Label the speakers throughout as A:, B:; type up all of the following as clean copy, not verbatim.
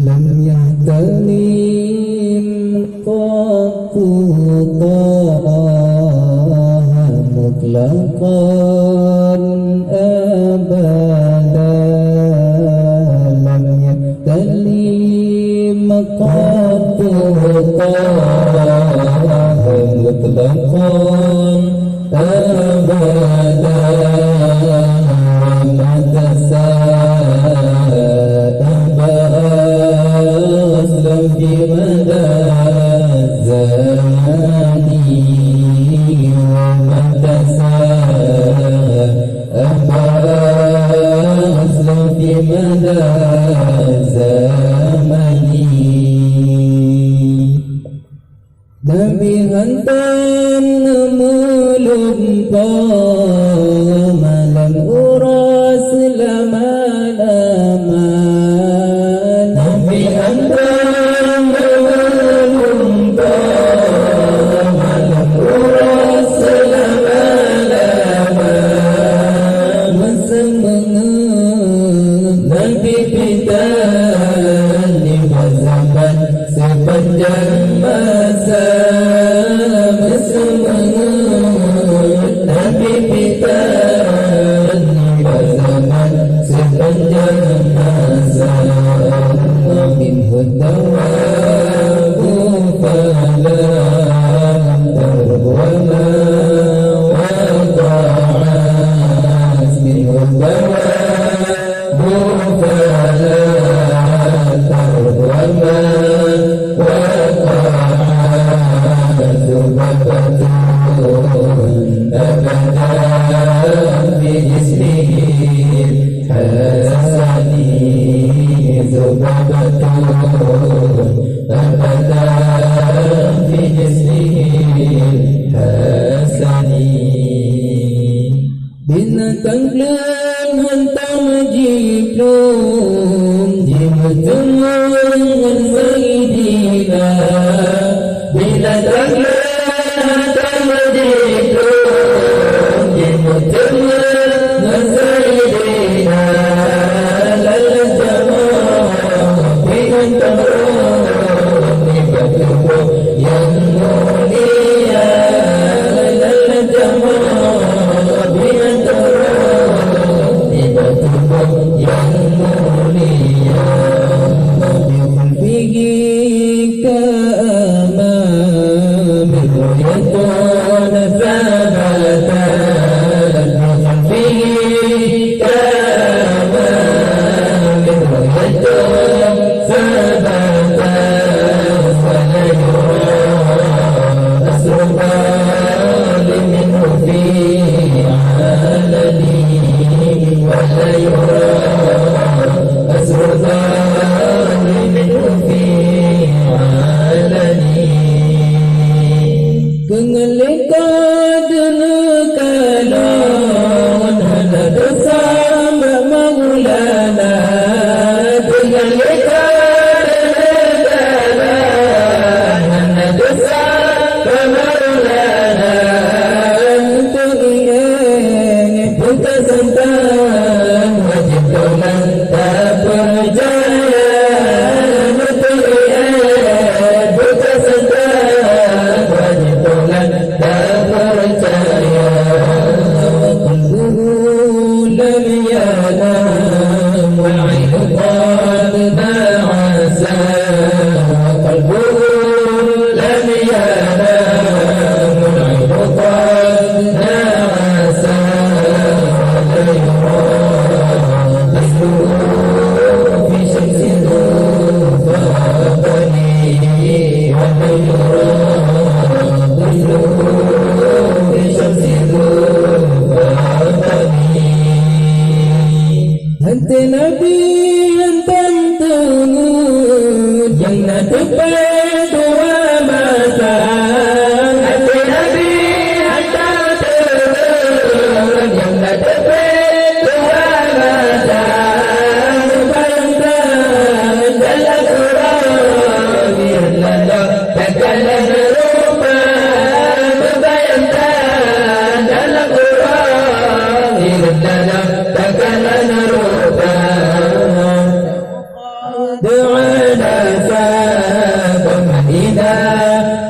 A: لم يهتنم قط طه مطلقا أبدا لم يهتنم قط طه مطلقا أبدا في مدى الزمان ومدى أسلم في مدى الزمان Nabi hantam melumpa malam uras lama-lama Nabi hantam melumpa malam uras lama-lama Masa mengenal Nabi kita lima zaman sepanjang masa Nabi kita lima zaman sepanjang masa Min hudawahu falam tarwama wa ta'as Min hudawahu falam tarwama wa في جسمه حسني ذبابة أبدا في جسمه حسني binatang kelang hantam jiplum jimutungan Sayyidina binatang kelang hantam jiplum jimutungan Sayyidina lal jamaah binatang kelang ibatuh yang mulia lal jamaah yang mulia bikhulfihi ka'amam ru'yatun thabatan bikhulfihi ka'amam ru'yatun thabatan wala yura asruban minhu fi alani ولا يرى أسر ظالم في عالمي كنلقاد نكالون هذا دسام مولانا كنلقاد نكالون هذا دسام مولانا تغيين بتسنتان Tuhan tak percaya Mutli'at buta setan Wajib Tuhan tak percaya Qalbuhu lam yanam Wal'aynu qad ba'asa Qalbuhu lam yanam Wal'aynu qad ba'asa في شمس فأبني ومن في شمس فأبني أنت نبي أنت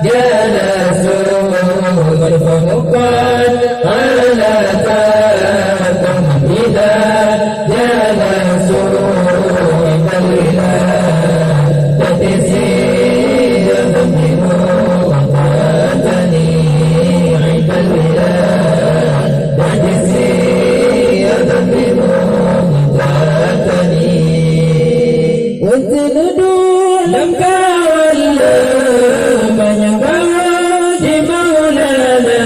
A: جلسوا والفرقان على تاكم إذا جلسوا عند الولادة سيرا منه وفاتني عند الولادة سيرا منه وفاتني وتندوا لم كاولا من يبعد مولانا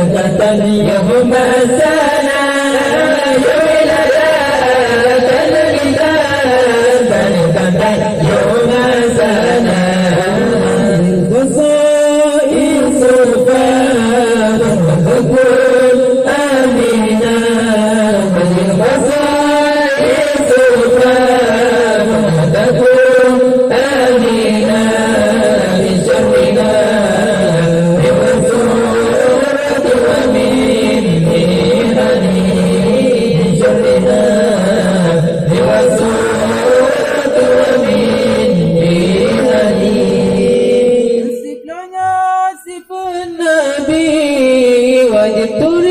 A: يوم السنة يوم السنة الخصائص فتكون آمنا الخصائص فتكون آمنا من شرنا Itu